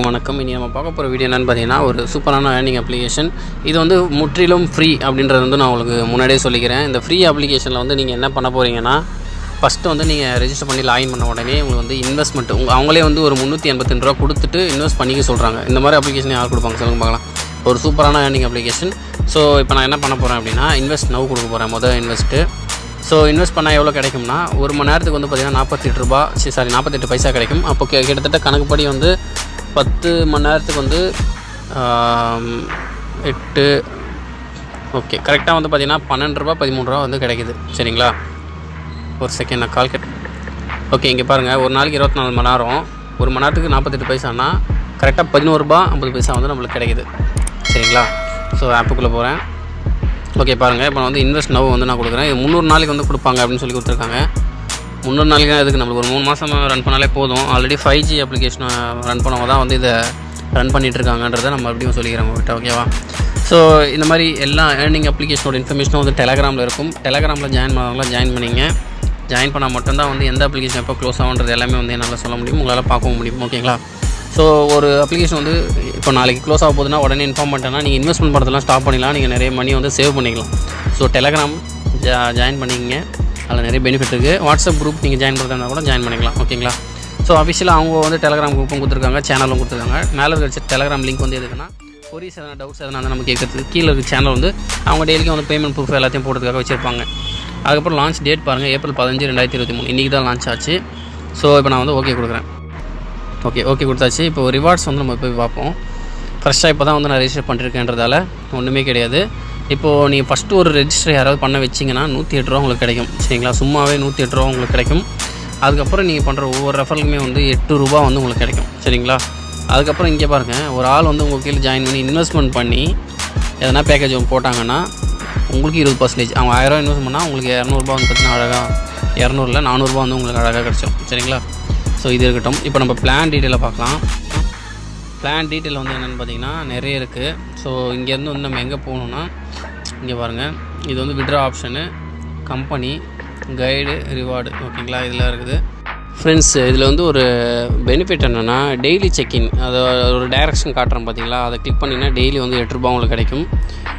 வணக்கம். இனி நம்ம பார்க்க போகிற வீடியோ என்னென்னு பார்த்தீங்கன்னா, ஒரு சூப்பரான ஏர்னிங் அப்ளிகேஷன். இது வந்து முற்றிலும் ஃப்ரீ அப்படின்றது வந்து நான் உங்களுக்கு முன்னாடியே சொல்லிக்கிறேன். இந்த ஃப்ரீ அப்ளிகேஷனில் வந்து நீங்கள் என்ன பண்ண போகிறீங்கன்னா, ஃபஸ்ட்டு வந்து நீங்கள் ரெஜிஸ்டர் பண்ணி லாகின் பண்ண உடனே உங்களுக்கு வந்து இன்வெஸ்ட்மெண்ட் அவங்களே வந்து ஒரு 382 ரூபா கொடுத்துட்டு இன்வெஸ்ட் பண்ணிக்க சொல்கிறாங்க. இந்த மாதிரி அப்ளிகேஷன் யார் கொடுப்பாங்க சொல்லுங்க பார்க்கலாம். ஒரு சூப்பரான ஏர்னிங் அப்ளிகேஷன். ஸோ இப்போ நான் என்ன பண்ண போகிறேன் அப்படின்னா, இன்வெஸ்ட் நவ் கொடுக்க போகிறேன். முதல் இன்வெஸ்ட்டு. ஸோ இன்வெஸ்ட் பண்ணால் எவ்வளோ கிடைக்கும்னா, ஒரு மணி நேரத்துக்கு வந்து பார்த்திங்கன்னா 48 பைசா கிடைக்கும். அப்போ கிட்டத்தட்ட கணக்குப்படி வந்து 10 மணி நேரத்துக்கு வந்து 8 ஓகே கரெக்டாக வந்து பார்த்திங்கன்னா 12 ரூபா 13 ரூபா வந்து கிடைக்குது. சரிங்களா? ஒரு செகண்ட் நான் கால் கட். ஓகே, இங்கே பாருங்கள், ஒரு நாளைக்கு 24 மணி நேரம், ஒரு மணி நேரத்துக்கு 48 பைசானா கரெக்டாக 11 ரூபா 50 பைசா வந்து நம்மளுக்கு கிடைக்குது. சரிங்களா? ஸோ ஆப்புக்குள்ளே போகிறேன். ஓகே பாருங்கள், இப்போ வந்து இன்வெஸ்ட் நவ் வந்து நான் கொடுக்குறேன். இது 300 நாளைக்கு வந்து கொடுப்பாங்க அப்படின்னு சொல்லி கொடுத்துருக்காங்க. 300 நாளைக்கு தான் இதுக்கு நம்மளுக்கு ஒரு 3 மாதம் ரன் பண்ணாலே போதும். ஆல்ரெடி 5G அப்ளிகேஷனை ரன் பண்ணவங்க தான் வந்து இதை ரன் பண்ணிகிட்ருக்காங்கன்றதை நம்ம எப்படியும் சொல்லிக்கிறோம் உங்கள்கிட்ட. ஓகேவா? ஸோ இந்த மாதிரி எல்லா ஏர்னிங் அப்ளிகேஷனோட இன்ஃபர்மேஷனும் வந்து டெலகிராமில் இருக்கும். டெலகிராமில் ஜாயின் பண்ணவங்களாம் ஜாயின் பண்ணிங்க. ஜாயின் பண்ணால் மட்டும்தான் வந்து எந்த அப்ளிகேஷன் எப்போ க்ளோஸ் ஆகுன்றது எல்லாமே வந்து என்னால் சொல்ல முடியும், உங்களால் பார்க்கவும் முடியும். ஓகேங்களா? ஸோ ஒரு அப்ளிகேஷன் வந்து இப்போ நாளைக்கு க்ளோஸ் ஆக போகுதுன்னா உடனே இன்ஃபார்ம் பண்ணிட்டேன்னா நீங்கள் இன்வெஸ்ட்மெண்ட் பண்ணுறதுலாம் ஸ்டாப் பண்ணிடலாம். நீங்கள் நிறைய மணி வந்து சேவ் பண்ணிக்கலாம். ஸோ டெலகிராம் ஜாயின் பண்ணிக்கங்க. அதில் நிறைய பெனிஃபிட் இருக்குது. வாட்ஸ்அப் குரூப் நீங்கள் ஜாயின் பண்ணுறதுனா கூட ஜாயின் பண்ணிக்கலாம். ஓகேங்களா? ஸோ அஃபிஷியலாக அவங்க வந்து டெலகிராம் குரூப்பும் கொடுத்துருக்காங்க, சேனலும் கொடுத்துருக்காங்க. மேலே இருக்கிற டெலகிராம் லிங்க் வந்து எதுக்குன்னா, கொரிஸ் எதனா டவுட்ஸ் எதனா வந்து நம்ம கேட்குறதுக்கு கீழே இருக்க சேனல் வந்து அவங்க டெய்லிக்கும் வந்து பேமெண்ட் ப்ரூஃப் எல்லாத்தையும் போடுறதுக்காக வச்சுருப்பாங்க. அதுக்கப்புறம் லான்ச் டேட் பாருங்கள், ஏப்ரல் 15, 2023 இன்றைக்கி தான் லான்ச் ஆச்சு. ஸோ இப்போ நான் வந்து ஓகே கொடுக்குறேன். ஓகே கொடுத்தாச்சு. இப்போ ரிவார்ட்ஸ் வந்து நம்ம போய் பார்ப்போம். ஃப்ரெஷ்ஷாக இப்போ தான் வந்து நான் ரெஜிஸ்டர் பண்ணிருக்கேன்றதால ஒன்றுமே கிடையாது. இப்போது நீங்கள் ஃபஸ்ட்டு ஒரு ரெஜிஸ்டர் யாராவது பண்ண வச்சிங்கன்னா 108 ரூபா உங்களுக்கு கிடைக்கும். சரிங்களா? சும்மாவே 108 ரூபா உங்களுக்கு கிடைக்கும். அதுக்கப்புறம் நீங்கள் பண்ணுற ஒவ்வொரு ரெஃபரலுக்குமே வந்து 8 ரூபா வந்து உங்களுக்கு கிடைக்கும். சரிங்களா? அதுக்கப்புறம் இங்கே பாருங்கள், ஒரு ஆள் வந்து உங்கள் கீழே ஜாயின் பண்ணி இன்வெஸ்ட்மெண்ட் பண்ணி எதனா பேக்கேஜ் போட்டாங்கன்னா உங்களுக்கு 20%. அவங்க 1000 ரூபா இன்வெஸ்ட் பண்ணால் உங்களுக்கு 200 வந்து பார்த்தீங்கன்னா அழகாக 200 இல்லை 400 ரூபா வந்து உங்களுக்கு அழகாக கிடச்சிடும். சரிங்களா? ஸோ இது இருக்கட்டும். இப்போ நம்ம பிளான் டீட்டெயிலை பார்க்கலாம். பிளான் டீட்டெயில் வந்து என்னென்னு பார்த்தீங்கன்னா நிறைய இருக்குது. ஸோ இங்கேருந்து வந்து நம்ம எங்கே போகணுன்னா, இங்கே பாருங்கள், இது வந்து withdraw option, company, guide, reward. ஓகேங்களா? இதில் இருக்குது ஃப்ரெண்ட்ஸ். இதில் வந்து ஒரு பெனிஃபிட் என்னென்னா, டெய்லி செக்இன், அதை ஒரு டைரக்ஷன் காட்டுறோம் பார்த்தீங்களா, அதை கிளிக் பண்ணிங்கன்னா டெய்லி வந்து 8 ரூபா உங்களுக்கு கிடைக்கும்.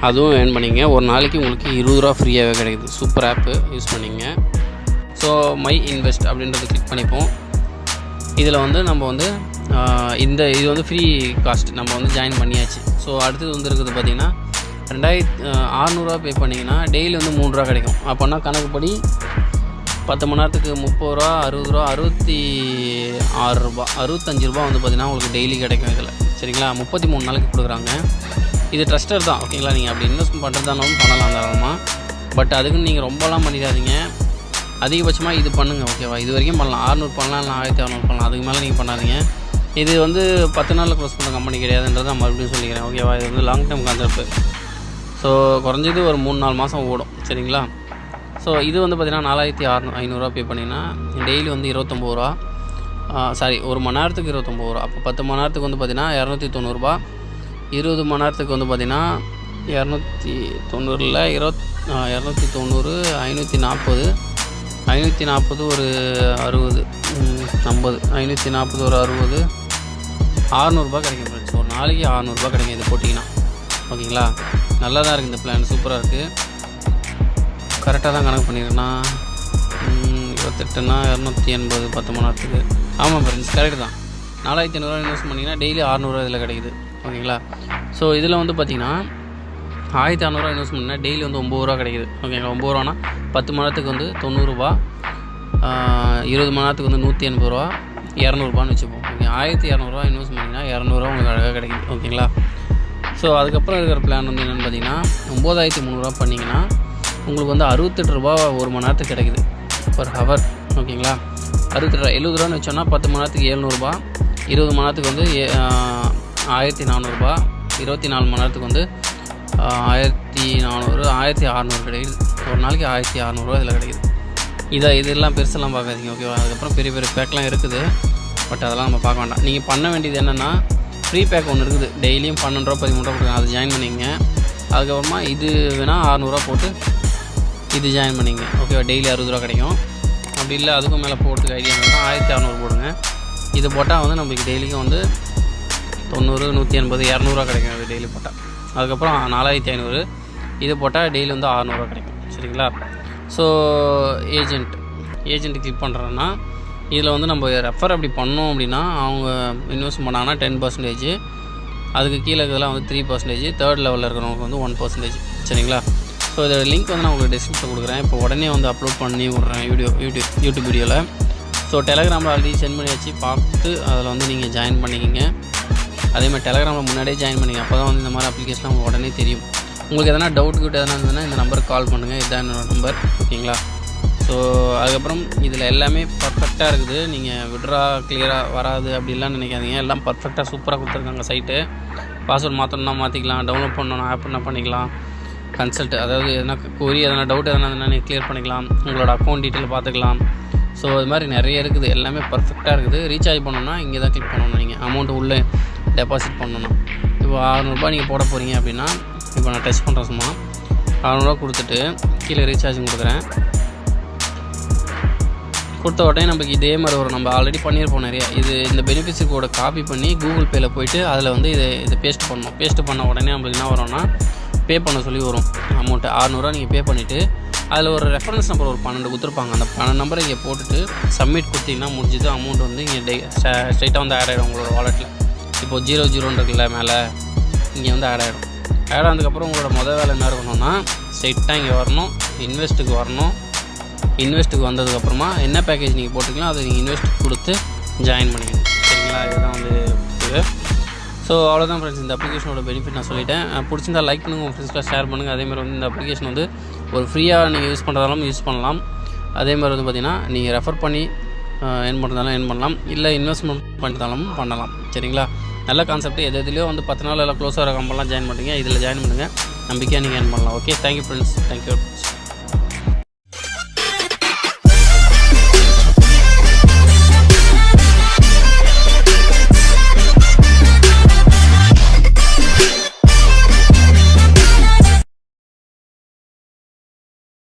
அதுவும் ஏர்ன் பண்ணிங்க. ஒரு நாளைக்கு உங்களுக்கு 20 ரூபா ஃப்ரீயாகவே கிடைக்குது. சூப்பர் ஆப்பு, யூஸ் பண்ணிங்க. ஸோ மை இன்வெஸ்ட் அப்படின்றத கிளிக் பண்ணிப்போம். இதில் வந்து நம்ம வந்து இது வந்து ஃப்ரீ காஸ்ட், நம்ம வந்து ஜாயின் பண்ணியாச்சு. ஸோ அடுத்தது வந்து இருக்குது பார்த்திங்கன்னா 2600 ரூபா பே பண்ணிங்கன்னா டெய்லி வந்து 3 ரூபா கிடைக்கும். அப்போனா கணக்குப்படி 10 மணி நேரத்துக்கு 30 ரூபா, 60 ரூபா, 66 ரூபா, 65 ரூபா வந்து பார்த்திங்கன்னா உங்களுக்கு டெய்லி கிடைக்கும் இதில். சரிங்களா? 33 நாளைக்கு கொடுக்குறாங்க. இது ட்ரஸ்டர் தான். ஓகேங்களா? நீங்கள் அப்படி இன்வெஸ்ட் பண்ணுறதானாலும் பண்ணலாம் தாராளமாக. பட் அதுக்குன்னு நீங்கள் ரொம்பலாம் பண்ணிடாதீங்க. அதிகபட்சமாக இது பண்ணுங்கள். ஓகேவா? இது வரைக்கும் பண்ணலாம், 600 பண்ணலாம், இல்லை 1600 பண்ணலாம். அதுக்கு மேலே நீங்கள் பண்ணாதீங்க. இது வந்து 10 நாளில் க்ளோஸ் பண்ண கம்பெனி கிடையாதுன்றதை நான் மறுபடியும் சொல்லிக்கிறேன். ஓகேவா? இது வந்து லாங் டேர்ம் கான்செப்ட். ஸோ குறைஞ்சது ஒரு 3-4 மாதம் ஓடும். சரிங்களா? ஸோ இது வந்து பார்த்திங்கன்னா 4500 ரூபா பே பண்ணிங்கன்னா டெய்லி வந்து 29 ரூபா, ஒரு மணி நேரத்துக்கு 29 ரூபா. அப்போ 10 மணி நேரத்துக்கு வந்து பார்த்திங்கன்னா 290 ரூபா. 20 மணி நேரத்துக்கு வந்து பார்த்திங்கன்னா 290 இல்லை 290, 540, 540 ஒரு 60, 50, 540 ஒரு 60, 600 ரூபா கிடைக்கும் ஃப்ரெண்ட்ஸ். ஒரு நாளைக்கு 600 ரூபா கிடைக்கும் இது போட்டிங்கன்னா. ஓகேங்களா? நல்லா தான் இருக்குது இந்த பிளான், சூப்பராக இருக்குது. கரெக்டாக தான் கணக்கு பண்ணியிருக்கேன்னா 28னா 280 10 மணி நேரத்துக்கு. ஆமாம் ஃப்ரெண்ட்ஸ், கரெக்டு தான். 4500 ரூபா இன்வெஸ்ட் பண்ணிங்கன்னா டெய்லி 600 ரூபா இதில் கிடைக்குது. ஓகேங்களா? ஸோ இதில் வந்து பார்த்திங்கன்னா 1600 ரூபா இன்வெஸ்ட் பண்ணிங்கன்னா டெய்லி வந்து 9 ரூபா கிடைக்குது. ஓகேங்களா? 9 ரூபானா 10 மணி நேரத்துக்கு வந்து 90 ரூபா, 20 மணி நேரத்துக்கு வந்து 180 ரூபா, 200 ரூபான்னு வச்சுப்போம். ஓகே, 1200 ரூபா இன்வெஸ்ட் பண்ணிங்கன்னா 200 ரூபா உங்களுக்கு அழகாக கிடைக்குது. ஓகேங்களா? ஸோ அதுக்கப்புறம் இருக்கிற பிளான் வந்து என்னென்னு பார்த்தீங்கன்னா 9300 ரூபா பண்ணிங்கன்னா உங்களுக்கு வந்து 68 ரூபா ஒரு மணி நேரத்துக்கு கிடைக்குது பர் ஹவர். ஓகேங்களா? 68 70 ரூபான்னு வச்சோன்னா 10 மணி நேரத்துக்கு 700 ரூபா, 20 மணி நேரத்துக்கு வந்து 1400 ரூபா, 24 மணி நேரத்துக்கு வந்து 1400, 1600 கிடைக்குது. ஒரு நாளைக்கு 1600 ரூபா இதில் கிடைக்குது. இதெல்லாம் பெருசெல்லாம் பார்க்காதீங்க. ஓகேவா? அதுக்கப்புறம் பெரிய பெரிய பேக்லாம் இருக்குது. பட் அதெல்லாம் நம்ம பார்க்க வேண்டாம். நீங்கள் பண்ண வேண்டியது என்னென்னா, ஃப்ரீ பேக் ஒன்று இருக்குது, டெய்லியும் 12 ரூபா 13 ரூபா கொடுக்குறாங்க, அதை ஜாயின் பண்ணிங்க. அதுக்கப்புறமா இது வேணால் 600 ரூபா போட்டு இது ஜாயின் பண்ணிங்க. ஓகேவா? டெய்லி 60 ரூபா கிடைக்கும். அப்படி இல்லை அதுக்கும் மேலே போகிறதுக்கு ஐடியா இருந்தால் 1600 போடுங்க. இது போட்டால் வந்து நம்மளுக்கு டெய்லிக்கும் வந்து 190, 180, 200 கிடைக்கும் அது டெய்லி போட்டால். அதுக்கப்புறம் 4500 இது போட்டால் டெய்லி வந்து 600 கிடைக்கும். சரிங்களா? ஸோ ஏஜென்ட் கிளிக் பண்ணுறோன்னா இதில் வந்து நம்ம ரெஃபர் அப்படி பண்ணோம் அப்படின்னா அவங்க இன்வெஸ்ட் பண்ணாங்கன்னா 10%, அதுக்கு கீழே இதெல்லாம் வந்து 3%, தேர்ட் லெவலில் இருக்கிறவங்களுக்கு வந்து 1%. சரிங்களா? ஸோ இதோட லிங்க் வந்து நான் உங்களுக்கு டிஸ்கிரிப்ஷன் கொடுக்குறேன். இப்போ உடனே வந்து அப்லோட் பண்ணி விட்றேன் யூடியூப் வீடியோவில். ஸோ டெலகிராமில் ஆல்ரெடி சென்ட் பண்ணியாச்சு, பார்த்து அதில் வந்து நீங்கள் ஜாயின் பண்ணிக்கிங்க. அதேமாதிரி டெலகிராமில் முன்னாடியே ஜாயின் பண்ணிங்க, அப்போ தான் வந்து இந்த மாதிரி அப்ளிகேஷன் உங்களுக்கு உடனே தெரியும். உங்களுக்கு எதனா டவுட் எதனா இருந்ததுன்னா இந்த நம்பருக்கு கால் பண்ணுங்கள், இதுதான் என்னோடய நம்பர். ஓகேங்களா? ஸோ அதுக்கப்புறம் இதில் எல்லாமே பர்ஃபெக்டாக இருக்குது. நீங்கள் விட்ரா கிளியராக வராது அப்படிலாம் நினைக்காதீங்க. எல்லாம் பர்ஃபெக்டாக சூப்பராக கொடுத்துருக்காங்க சைட்டு. பாஸ்வேர்ட் மாற்றணுன்னா மாற்றிக்கலாம், டவுன்லோட் பண்ணணும் ஆப் என்ன பண்ணிக்கலாம், கன்சல்ட் அதாவது எதனா கொரி எதனா டவுட் எதனா நீங்கள் கிளியர் பண்ணிக்கலாம், உங்களோட அக்கௌண்ட் டீட்டெயில் பார்த்துக்கலாம். ஸோ இது மாதிரி நிறைய இருக்குது, எல்லாமே பர்ஃபெக்டாக இருக்குது. ரீசார்ஜ் பண்ணணுன்னா இங்கே தான் கிளிக் பண்ணணும். நீங்கள் அமௌண்ட்டு உள்ளே டெபாசிட் பண்ணணும். இப்போ 600 நீங்கள் போட போகிறீங்க அப்படின்னா, இப்போ நான் டச் பண்ணுறேன், சும்மா 600 கொடுத்துட்டு கீழே ரீசார்ஜ் கொடுக்குறேன். கொடுத்த உடனே நமக்கு இதே மாதிரி வரும். நம்ம ஆல்ரெடி பண்ணியிருப்போம் நிறையா. இந்த பெனிஃபிட்ஸ் கோடை காப்பி பண்ணி கூகுள் பேயில் போய்ட்டு அதில் வந்து இதை பேஸ்ட் பண்ணணும். பேஸ்ட் பண்ண உடனே நம்மளுக்கு என்ன வரும்னா பே பண்ண சொல்லி வரும். அமௌண்ட்டு 600 நீங்கள் பே பண்ணிவிட்டு அதில் ஒரு ரெஃபரன்ஸ் நம்பர் ஒரு 12 கொடுத்துருப்பாங்க. அந்த 12 நம்பரை இங்கே போட்டுட்டு சப்மிட் கொடுத்தீங்கன்னா முடிஞ்சது. அமௌண்ட் வந்து இங்கே ஸ்ட்ரைட்டாக வந்து ஆட் ஆகிடும் உங்களோட வாலெட்டில். இப்போது 00 இருக்குல்ல மேலே, இங்கே வந்து ஆட் ஆகிடும். ஆட் ஆனதுக்கப்புறம் உங்களோட மொதல் வேலை என்ன இருக்கணும்னா ஸ்ட்ரைட்டாக இங்கே வரணும், இன்வெஸ்ட்டுக்கு வரணும். இன்வெஸ்ட்டுக்கு வந்ததுக்கப்புறமா என்ன பேக்கேஜ் நீங்கள் போட்டுக்கலாம் அதை நீங்கள் இன்வெஸ்ட் கொடுத்து ஜாயின் பண்ணிக்கணும். சரிங்களா? இதுதான் வந்து இது. ஸோ அவ்வளோதான் ஃப்ரெண்ட்ஸ், இந்த அப்ளிகேஷனோட பெனிஃபிட் நான் சொல்லிட்டேன். பிடிச்சிருந்தா லைக் பண்ணுங்கள், உங்கள் ஃப்ரெண்ட்ஸ்லாம் ஷேர் பண்ணுங்கள். அதேமாதிரி வந்து இந்த அப்ளிகேஷன் வந்து ஒரு ஃப்ரீயாக நீங்கள் யூஸ் பண்ணுறதாலும் யூஸ் பண்ணலாம். அதேமாதிரி வந்து பார்த்திங்கன்னா நீங்கள் ரெஃபர் பண்ணி ஏர்ன் பண்ணுறதாலும் ஏர்ன் பண்ணலாம், இல்லை இன்வெஸ்ட்மெண்ட் பண்ணுறதாலும் பண்ணலாம். சரிங்களா? நல்ல கான்செப்ட். எதுலேயோ வந்து 10 நாள் எல்லாம் க்ளோஸாக கம்பெனிலாம் ஜாயின் பண்ணுறீங்க, இதில் ஜாயின் பண்ணுங்கள், நம்பிக்கையாக நீங்கள் ஏர்ன் பண்ணலாம். Okay, thank you friends, thank you.